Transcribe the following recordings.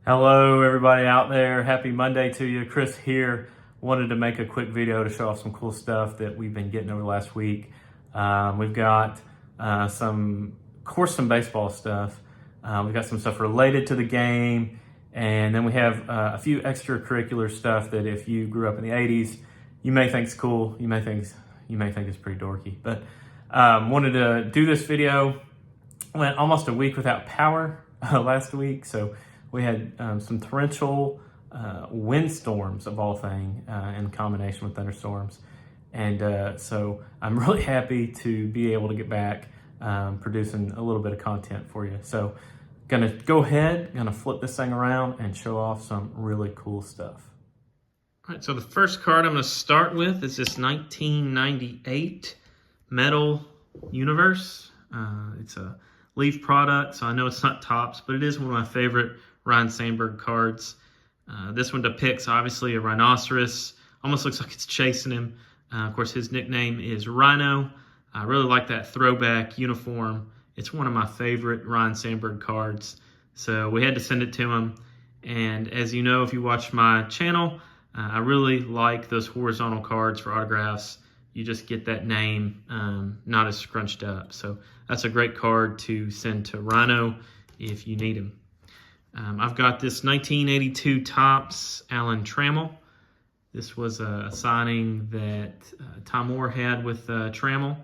Hello, everybody out there. Happy Monday to you. Chris here. Wanted to make a quick video to show off some cool stuff that we've been getting over the last week. We've got some baseball stuff. We've got some stuff related to the game, and then we have a few extracurricular stuff that if you grew up in the '80s, you may think is cool. You may think it's pretty dorky. But wanted to do this video. Went almost a week without power last week, so we had some torrential windstorms of all things in combination with thunderstorms. And so I'm really happy to be able to get back producing a little bit of content for you. So gonna go ahead, gonna flip this thing around and show off some really cool stuff. All right, so the first card I'm gonna start with is this 1998 Metal Universe. It's a Leaf product, so I know it's not Topps, but it is one of my favorite Ryne Sandberg cards. This one depicts, obviously, a rhinoceros. Almost looks like it's chasing him. Of course, his nickname is Rhino. I really like that throwback uniform. It's one of my favorite Ryne Sandberg cards. So we had to send it to him. And as you know, if you watch my channel, I really like those horizontal cards for autographs. You just get that name not as scrunched up. So that's a great card to send to Rhino if you need him. I've got this 1982 Topps Alan Trammell. This was a signing that Tom Moore had with Trammell,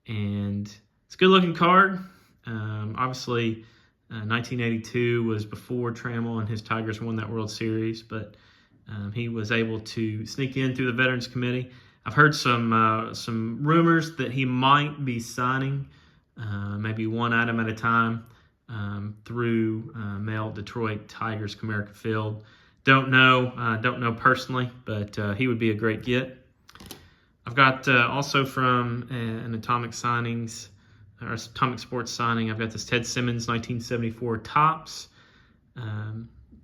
and it's a good looking card. Obviously, 1982 was before Trammell and his Tigers won that World Series, but he was able to sneak in through the Veterans Committee. I've heard some rumors that he might be signing maybe one item at a time through Mail Detroit Tigers Comerica Field. Don't know personally, but he would be a great get. I've got also from an Atomic Signings or Atomic Sports signing. I've got this Ted Simmons 1974 Topps.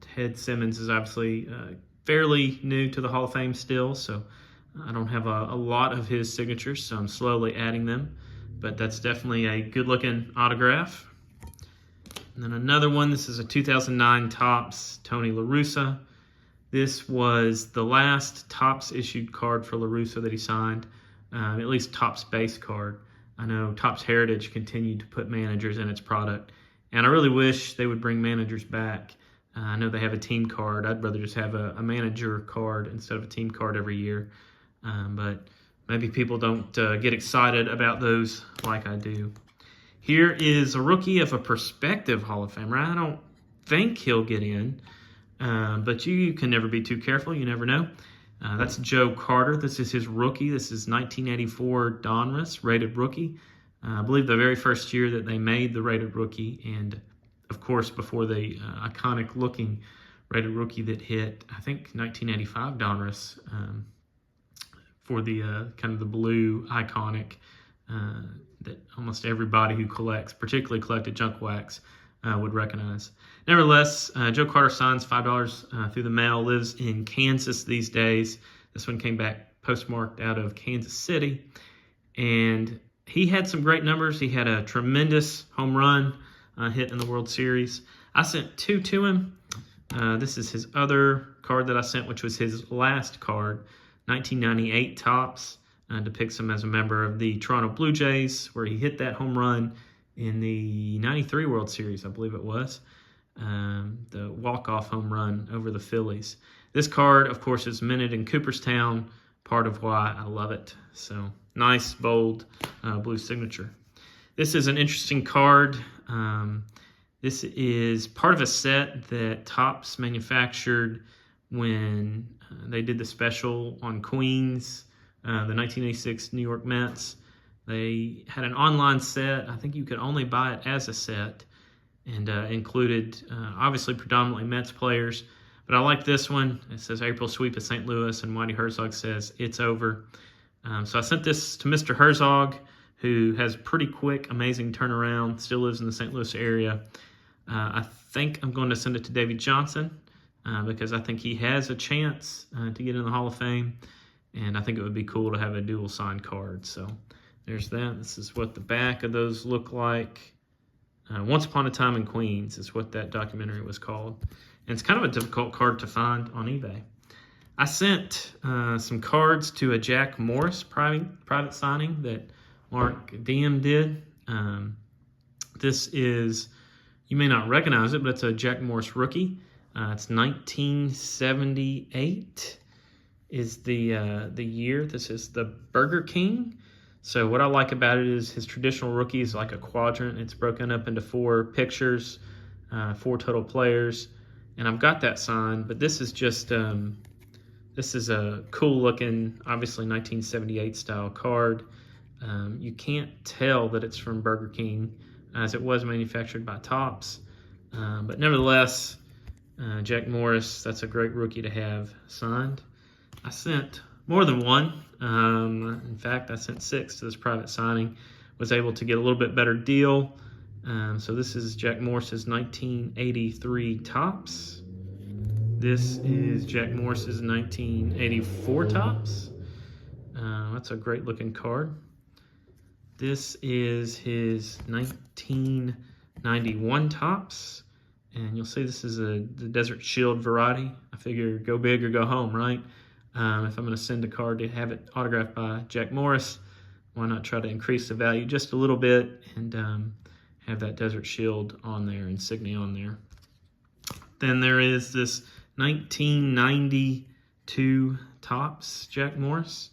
Ted Simmons is obviously fairly new to the Hall of Fame still, so I don't have a lot of his signatures, so I'm slowly adding them. But that's definitely a good-looking autograph. And then another one, this is a 2009 Topps Tony La Russa. This was the last Topps issued card for La Russa that he signed, at least Topps base card. I know Topps Heritage continued to put managers in its product, and I really wish they would bring managers back. I know they have a team card. I'd rather just have a manager card instead of a team card every year. But maybe people don't get excited about those like I do. Here is a rookie of a prospective Hall of Famer. I don't think he'll get in, but you can never be too careful. You never know. That's Joe Carter. This is his rookie. This is 1984 Donruss rated rookie. I believe the very first year that they made the rated rookie, and of course before the iconic looking rated rookie that hit, I think, 1985 Donruss. For the kind of the blue iconic that almost everybody who collects, particularly collected junk wax, would recognize. Nevertheless, Joe Carter signs $5 through the mail, lives in Kansas these days. This one came back postmarked out of Kansas City, and he had some great numbers. He had a tremendous home run hit in the World Series. I sent 2 to him. This is his other card that I sent, which was his last card. 1998 Topps depicts him as a member of the Toronto Blue Jays, where he hit that home run in the 93 World Series, I believe it was, the walk-off home run over the Phillies. This card, of course, is minted in Cooperstown, part of why I love it. So nice, bold blue signature. This is an interesting card. This is part of a set that Topps manufactured when they did the special on Queens, the 1986 New York Mets. They had an online set. I think you could only buy it as a set, and included, obviously, predominantly Mets players. But I like this one. It says April sweep of St. Louis, and Whitey Herzog says it's over. So I sent this to Mr. Herzog, who has pretty quick, amazing turnaround, still lives in the St. Louis area. I think I'm going to send it to Davey Johnson, because I think he has a chance to get in the Hall of Fame, and I think it would be cool to have a dual signed card. So there's that. This is what the back of those look like. Once Upon a Time in Queens is what that documentary was called. And it's kind of a difficult card to find on eBay. I sent some cards to a Jack Morris private signing that Mark Diem did. This is, you may not recognize it, but it's a Jack Morris rookie. It's 1978 is the year. This is the Burger King. So what I like about it is his traditional rookie is like a quadrant. It's broken up into 4 pictures, 4 total players. And I've got that signed, but this is just, this is a cool looking, obviously 1978 style card. You can't tell that it's from Burger King as it was manufactured by Topps. But nevertheless, Jack Morris, that's a great rookie to have signed. I sent more than one. In fact, I sent 6 to this private signing. Was able to get a little bit better deal. So this is Jack Morris's 1983 Topps. This is Jack Morris's 1984 Topps. That's a great looking card. This is his 1991 Topps. And you'll see this is the Desert Shield variety. I figure go big or go home, right? If I'm going to send a card to have it autographed by Jack Morris, why not try to increase the value just a little bit and have that Desert Shield on there, insignia on there. Then there is this 1992 Topps Jack Morris.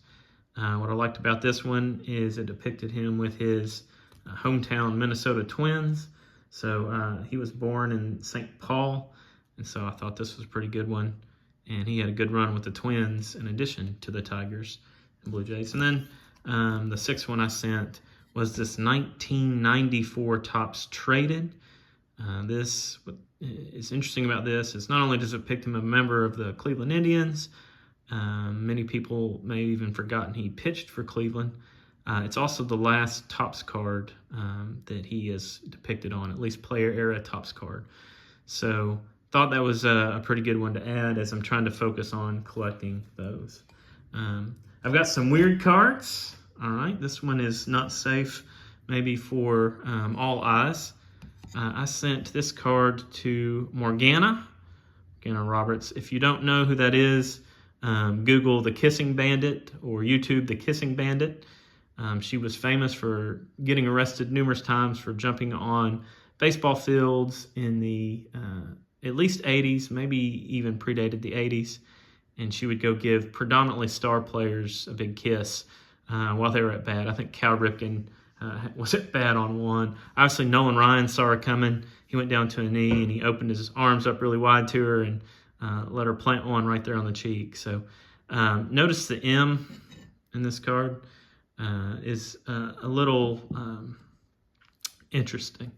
What I liked about this one is it depicted him with his hometown Minnesota Twins. So he was born in St. Paul, and so I thought this was a pretty good one. And he had a good run with the Twins in addition to the Tigers and Blue Jays. And then the 6th one I sent was this 1994 Topps Traded. This is interesting about this is not only does it depict him a member of the Cleveland Indians, many people may have even forgotten he pitched for Cleveland. It's also the last Topps card that he is depicted on, at least player era Topps card. So thought that was a pretty good one to add as I'm trying to focus on collecting those. I've got some weird cards. All right, this one is not safe maybe for all eyes. I sent this card to Morgana Roberts. If you don't know who that is, Google The Kissing Bandit or YouTube The Kissing Bandit. She was famous for getting arrested numerous times for jumping on baseball fields in the at least 80s, maybe even predated the 80s. And she would go give predominantly star players a big kiss while they were at bat. I think Cal Ripken was at bat on one. Obviously, Nolan Ryan saw her coming. He went down to a knee and he opened his arms up really wide to her and let her plant one right there on the cheek. So notice the M in this card is a little interesting.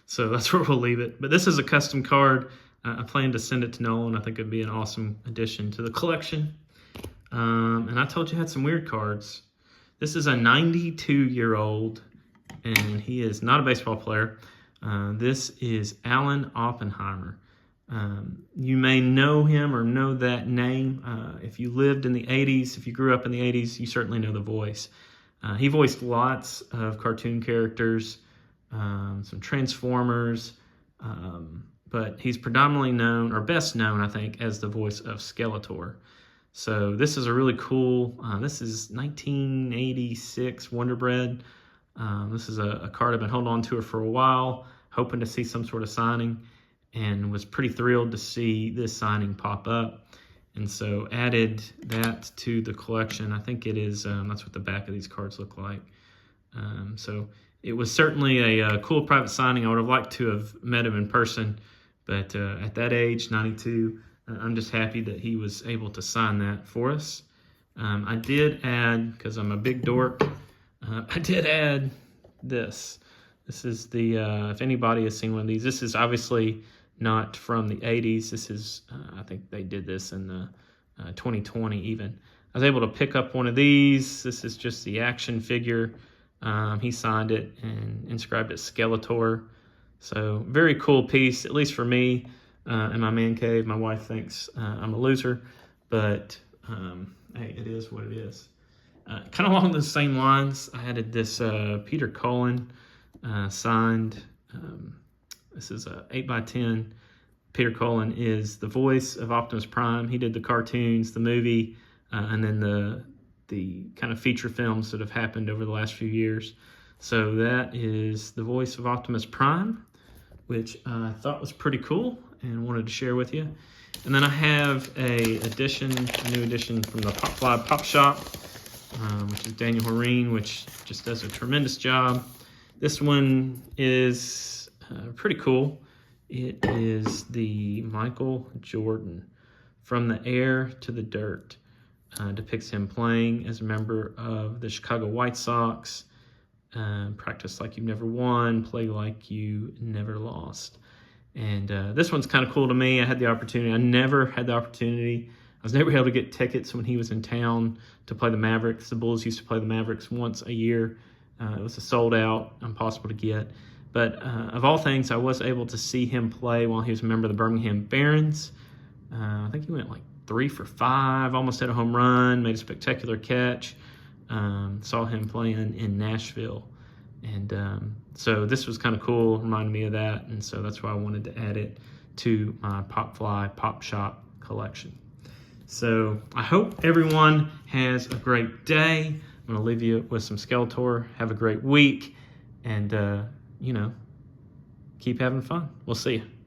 So that's where we'll leave it. But this is a custom card. I plan to send it to Nolan. I think it'd be an awesome addition to the collection. And I told you I had some weird cards. This is a 92-year-old, and he is not a baseball player. This is Alan Oppenheimer. You may know him or know that name. If you lived in the 80s, if you grew up in the 80s, you certainly know the voice. He voiced lots of cartoon characters, some Transformers, but he's predominantly known, or best known, I think, as the voice of Skeletor. So this is a really cool, this is 1986 Wonder Bread. This is a card I've been holding on to for a while, hoping to see some sort of signing, and was pretty thrilled to see this signing pop up. And so added that to the collection. I think it is, that's what the back of these cards look like. So it was certainly a cool private signing. I would have liked to have met him in person, but at that age, 92, I'm just happy that he was able to sign that for us. I did add, because I'm a big dork, I did add this. This is the, if anybody has seen one of these, this is obviously not from the 80s. This is, I think they did this in the 2020 even. I was able to pick up one of these. This is just the action figure. He signed it and inscribed it Skeletor. So very cool piece, at least for me in my man cave. My wife thinks I'm a loser, but hey, it is what it is. Kind of along the same lines, I added this Peter Cullen signed This is a 8x10. Peter Cullen is the voice of Optimus Prime. He did the cartoons, the movie, and then the kind of feature films that have happened over the last few years. So that is the voice of Optimus Prime, which I thought was pretty cool and wanted to share with you. And then I have a new edition from the Popfly Pop Shop, which is Daniel Horeen, which just does a tremendous job. This one is pretty cool. It is the Michael Jordan, From the Air to the Dirt. Depicts him playing as a member of the Chicago White Sox. Practice like you've never won, play like you never lost. And this one's kind of cool to me. I never had the opportunity. I was never able to get tickets when he was in town to play the Mavericks. The Bulls used to play the Mavericks once a year. It was a sold out, impossible to get. But of all things, I was able to see him play while he was a member of the Birmingham Barons. I think he went like 3 for 5, almost had a home run, made a spectacular catch. Saw him playing in Nashville. And so this was kind of cool, reminded me of that. And so that's why I wanted to add it to my Popfly Pop Shop collection. So I hope everyone has a great day. I'm going to leave you with some Skeletor. Have a great week. And, keep having fun. We'll see you.